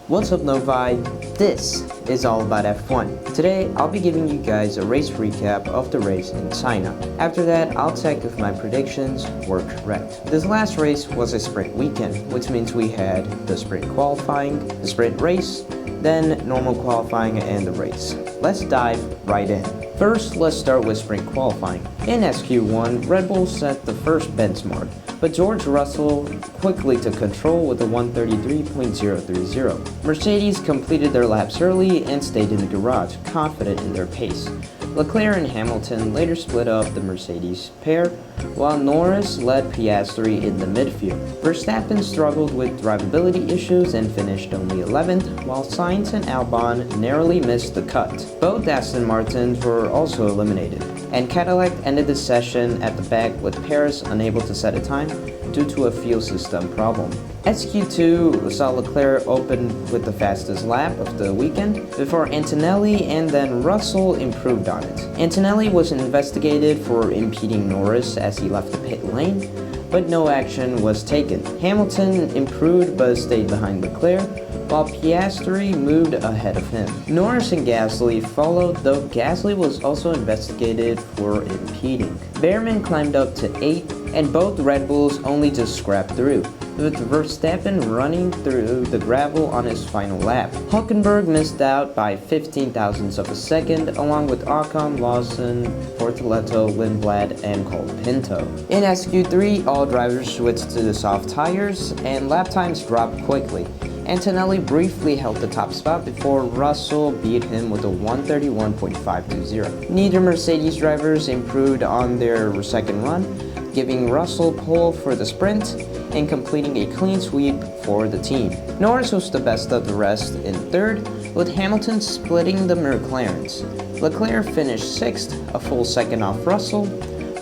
What's up Novi? This is all about F1. Today I'll be giving you guys a race recap of the race in China. After that I'll check if my predictions were correct. This last race was a sprint weekend, which means we had the sprint qualifying, the sprint race, then normal qualifying and the race. Let's dive right in. First, let's start with sprint qualifying. In SQ1, Red Bull set the first benchmark, but George Russell quickly took control with a 133.030. Mercedes completed their laps early and stayed in the garage, confident in their pace. Leclerc and Hamilton later split up the Mercedes pair, while Norris led Piastri in the midfield. Verstappen struggled with drivability issues and finished only 11th, while Sainz and Albon narrowly missed the cut. Both Aston Martins were also eliminated, and Cadillac ended the session at the back with Perez unable to set a time due to a fuel system problem. SQ2 saw Leclerc open with the fastest lap of the weekend before Antonelli and then Russell improved on it. Antonelli was investigated for impeding Norris as he left the pit lane, but no action was taken. Hamilton improved but stayed behind Leclerc, while Piastri moved ahead of him. Norris and Gasly followed, though Gasly was also investigated for impeding. Behrman climbed up to 8th, and both Red Bulls only just scrapped through, with Verstappen running through the gravel on his final lap. Hülkenberg missed out by 15 thousandths of a second, along with Ocon, Lawson, Bortoleto, Lindblad, and Colapinto. In SQ3, all drivers switched to the soft tires, and lap times dropped quickly. Antonelli briefly held the top spot before Russell beat him with a 131.520. Neither Mercedes drivers improved on their second run, giving Russell pole for the sprint and completing a clean sweep for the team. Norris was the best of the rest in third, with Hamilton splitting the McLarens. Leclerc finished 6th, a full second off Russell,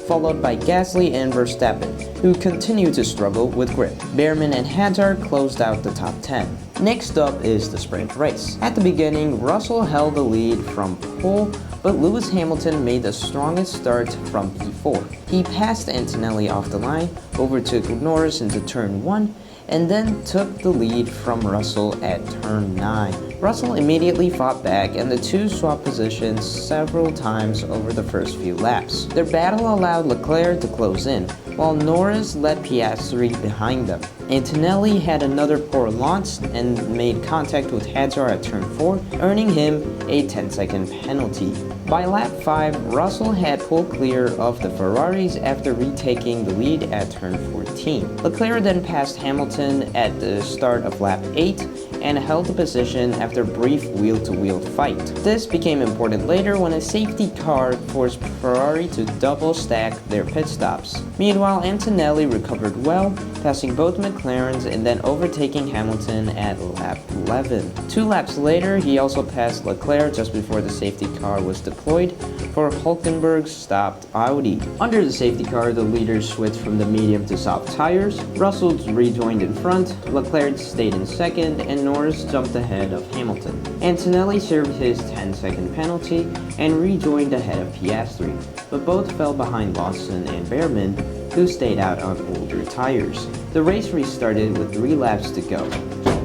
followed by Gasly and Verstappen, who continued to struggle with grip. Behrman and Hazard closed out the top 10. Next up is the sprint race. At the beginning, Russell held the lead from pole, but Lewis Hamilton made the strongest start from P4. He passed Antonelli off the line, overtook Norris into turn 1, and then took the lead from Russell at turn 9. Russell immediately fought back, and the two swapped positions several times over the first few laps. Their battle allowed Leclerc to close in, while Norris led Piastri behind them. Antonelli had another poor launch and made contact with Hazard at turn 4, earning him a 10-second penalty. By lap 5, Russell had pulled clear of the Ferraris after retaking the lead at turn 14. Leclerc then passed Hamilton at the start of lap 8 and held the position after a brief wheel-to-wheel fight. This became important later when a safety car forced Ferrari to double stack their pit stops. Meanwhile, Antonelli recovered well, passing both McLarens and then overtaking Hamilton at lap 11. 2 laps later, he also passed Leclerc just before the safety car was deployed for Hülkenberg's stopped Audi. Under the safety car, the leaders switched from the medium to soft tires. Russell rejoined in front, Leclerc stayed in second, and Norris jumped ahead of Hamilton. Antonelli served his 10-second penalty and rejoined ahead of Piastri, but both fell behind Lawson and Behrman, who stayed out on older tires. The race restarted with 3 laps to go.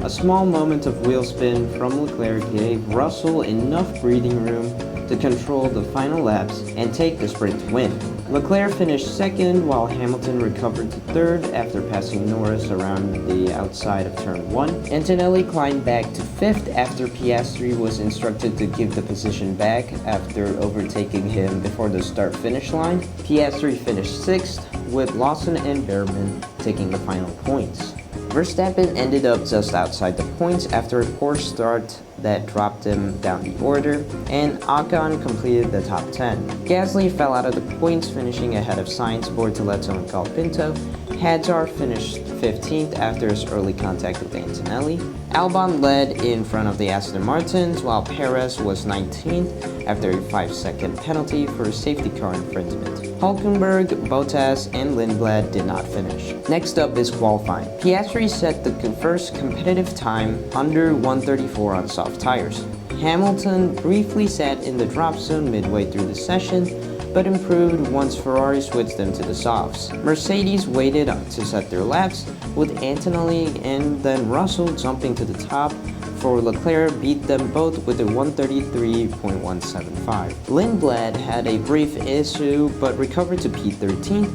A small moment of wheel spin from Leclerc gave Russell enough breathing room to control the final laps and take the sprint win. Leclerc finished second, while Hamilton recovered to third after passing Norris around the outside of turn 1. Antonelli climbed back to 5th after Piastri was instructed to give the position back after overtaking him before the start-finish line. Piastri finished 6th, with Lawson and Behrman taking the final points. Verstappen ended up just outside the points after a poor start that dropped him down the order, and Ocon completed the top 10. Gasly fell out of the points, finishing ahead of Sainz, Bortoleto, and Colapinto. Hazard finished 15th after his early contact with Antonelli. Albon led in front of the Aston Martins, while Perez was 19th after a 5-second penalty for a safety car infringement. Hülkenberg, Bottas, and Lindblad did not finish. Next up is qualifying. Piastri set the first competitive time under 134 on soft tires. Hamilton briefly sat in the drop zone midway through the session, but improved once Ferrari switched them to the softs. Mercedes waited to set their laps, with Antonelli and then Russell jumping to the top for Leclerc beat them both with a 133.175. Lindblad had a brief issue but recovered to P13,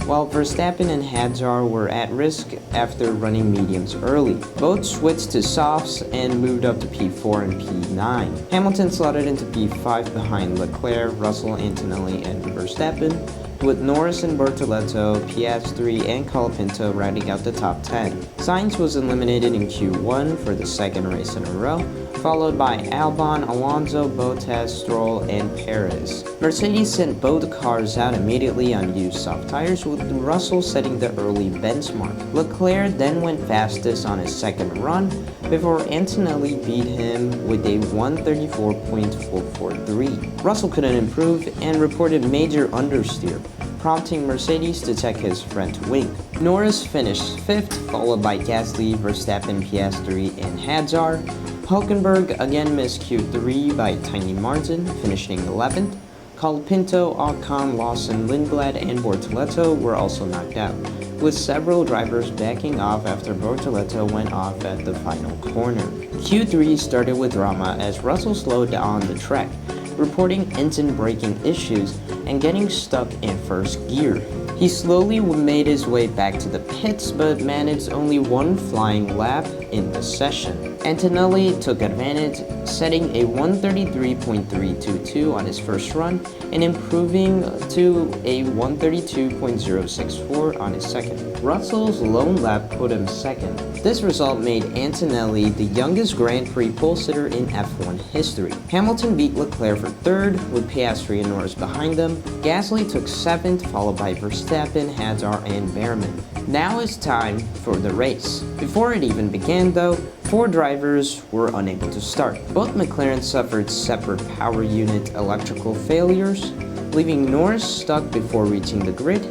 while Verstappen and Hadjar were at risk after running mediums early. Both switched to softs and moved up to P4 and P9. Hamilton slotted into P5 behind Leclerc, Russell, Antonelli, and Verstappen, with Norris and Bortoleto, Piastri, and Colapinto rounding out the top 10. Sainz was eliminated in Q1 for the second race in a row, followed by Albon, Alonso, Bottas, Stroll, and Perez. Mercedes sent both cars out immediately on used soft tires, with Russell setting the early benchmark. Leclerc then went fastest on his second run, before Antonelli beat him with a 134.443. Russell couldn't improve and reported major understeer, prompting Mercedes to check his front wing. Norris finished 5th, followed by Gasly, Verstappen, Piastri, and Hadjar. Hulkenberg again missed Q3 by a tiny margin, finishing 11th. Colapinto, Ocon, Lawson, Lindblad, and Bortoleto were also knocked out, with several drivers backing off after Bortoleto went off at the final corner. Q3 started with drama as Russell slowed down the track, reporting engine braking issues and getting stuck in first gear. He slowly made his way back to the pits but managed only one flying lap in the session. Antonelli took advantage, setting a 133.322 on his first run and improving to a 132.064 on his second. Russell's lone lap put him second. This result made Antonelli the youngest Grand Prix pole sitter in F1 history. Hamilton beat Leclerc for third, with Piastri and Norris behind them. Gasly took 7th, followed by Verstappen, Hadjar, and Behrman. Now it's time for the race. Before it even began though, 4 drivers were unable to start. Both McLaren suffered separate power unit electrical failures, leaving Norris stuck before reaching the grid,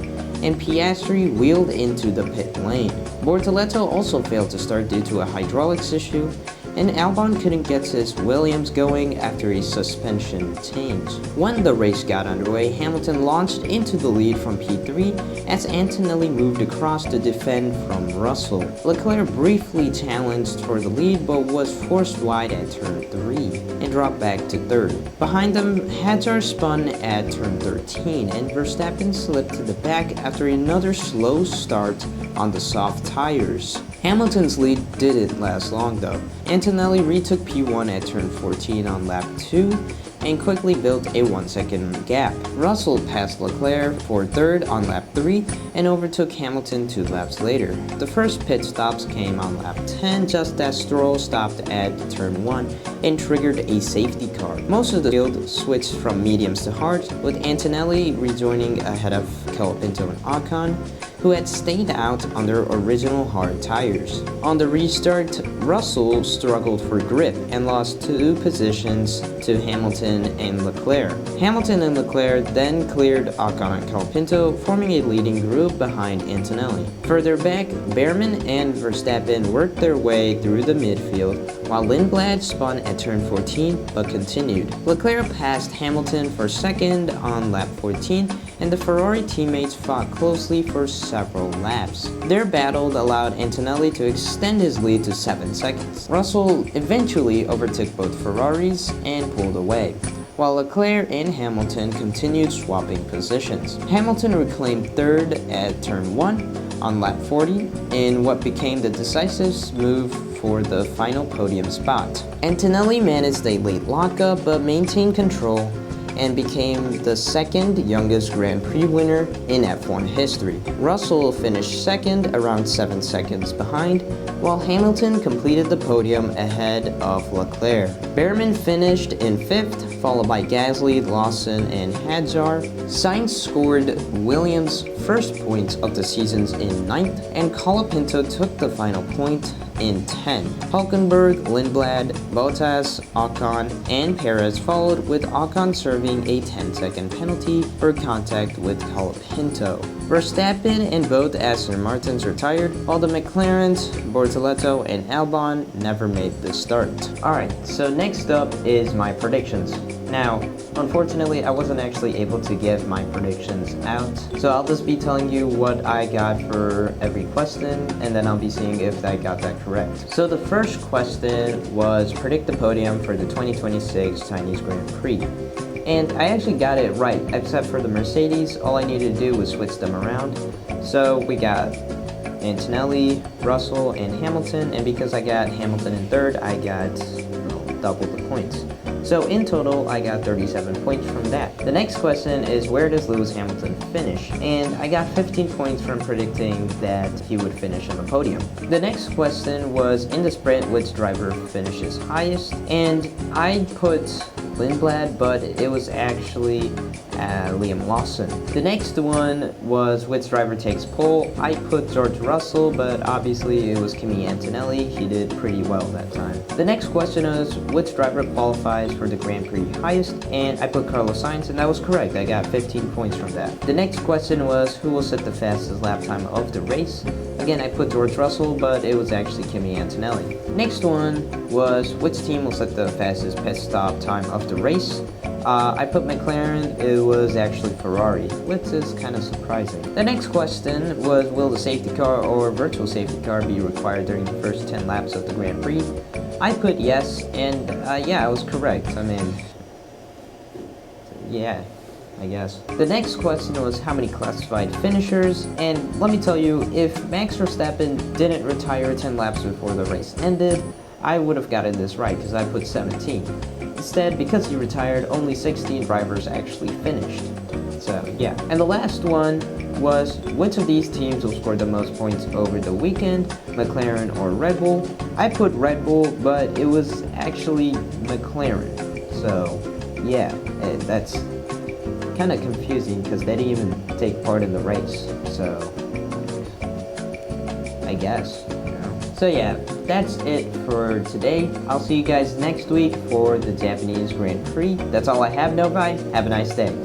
and Piastri wheeled into the pit lane. Bortoleto also failed to start due to a hydraulics issue, and Albon couldn't get his Williams going after a suspension change. When the race got underway, Hamilton launched into the lead from P3 as Antonelli moved across to defend from Russell. Leclerc briefly challenged for the lead but was forced wide at turn 3 and dropped back to 3rd. Behind them, Hadjar spun at turn 13 and Verstappen slipped to the back after another slow start on the soft tires. Hamilton's lead didn't last long though. Antonelli retook P1 at turn 14 on lap 2 and quickly built a 1-second gap. Russell passed Leclerc for 3rd on lap 3 and overtook Hamilton 2 laps later. The first pit stops came on lap 10 just as Stroll stopped at turn 1 and triggered a safety car. Most of the field switched from mediums to hards, with Antonelli rejoining ahead of Colapinto and Ocon, who had stayed out on their original hard tires. On the restart, Russell struggled for grip and lost 2 positions to Hamilton and Leclerc. Hamilton and Leclerc then cleared Ocon and Colapinto, forming a leading group behind Antonelli. Further back, Behrman and Verstappen worked their way through the midfield, while Lindblad spun at turn 14 but continued. Leclerc passed Hamilton for 2nd on lap 14, and the Ferrari teammates fought closely for several laps. Their battle allowed Antonelli to extend his lead to 7 seconds. Russell eventually overtook both Ferraris and pulled away, while Leclerc and Hamilton continued swapping positions. Hamilton reclaimed 3rd at turn 1 on lap 40 in what became the decisive move for the final podium spot. Antonelli managed a late lockup but maintained control and became the 2nd youngest Grand Prix winner in F1 history. Russell finished 2nd, around 7 seconds behind, while Hamilton completed the podium ahead of Leclerc. Behrman finished in 5th, followed by Gasly, Lawson, and Hadjar. Sainz scored Williams' first points of the season in 9th, and Colapinto took the final point in 10th. Hulkenberg, Lindblad, Bottas, Ocon, and Perez followed, with Ocon serving a 10-second penalty for contact with Colapinto. Verstappen and both Aston Martins retired, while the McLarens, Bortoleto, and Albon never made the start. Alright, so next up is my predictions. Now, unfortunately, I wasn't actually able to give my predictions out, so I'll just be telling you what I got for every question, and then I'll be seeing if I got that correct. So the first question was predict the podium for the 2026 Chinese Grand Prix. And I actually got it right, except for the Mercedes. All I needed to do was switch them around. So we got Antonelli, Russell, and Hamilton, and because I got Hamilton in third, I got double the points. So in total, I got 37 points from that. The next question is where does Lewis Hamilton finish? And I got 15 points from predicting that he would finish on the podium. The next question was in the sprint, which driver finishes highest? And I put Lindblad, but it was actually Liam Lawson. The next one was which driver takes pole. I put George Russell, but obviously it was Kimi Antonelli. He did pretty well that time. The next question is which driver qualifies for the Grand Prix highest, and I put Carlos Sainz, and that was correct. I got 15 points from that. The next question was who will set the fastest lap time of the race. Again, I put George Russell, but it was actually Kimi Antonelli. Next one was which team will set the fastest pit stop time of the race. I put McLaren, it was actually Ferrari, which is kind of surprising. The next question was will the safety car or virtual safety car be required during the first 10 laps of the Grand Prix? I put yes, and yeah, I was correct. I mean, yeah, I guess. The next question was how many classified finishers, and let me tell you, if Max Verstappen didn't retire 10 laps before the race ended, I would have gotten this right because I put 17. Instead, because he retired, only 16 drivers actually finished. So, yeah. And the last one was which of these teams will score the most points over the weekend, McLaren or Red Bull? I put Red Bull, but it was actually McLaren. So, yeah, that's kind of confusing because they didn't even take part in the race. So, I guess. So yeah, that's it for today. I'll see you guys next week for the Japanese Grand Prix. That's all I have, Novi. Have a nice day.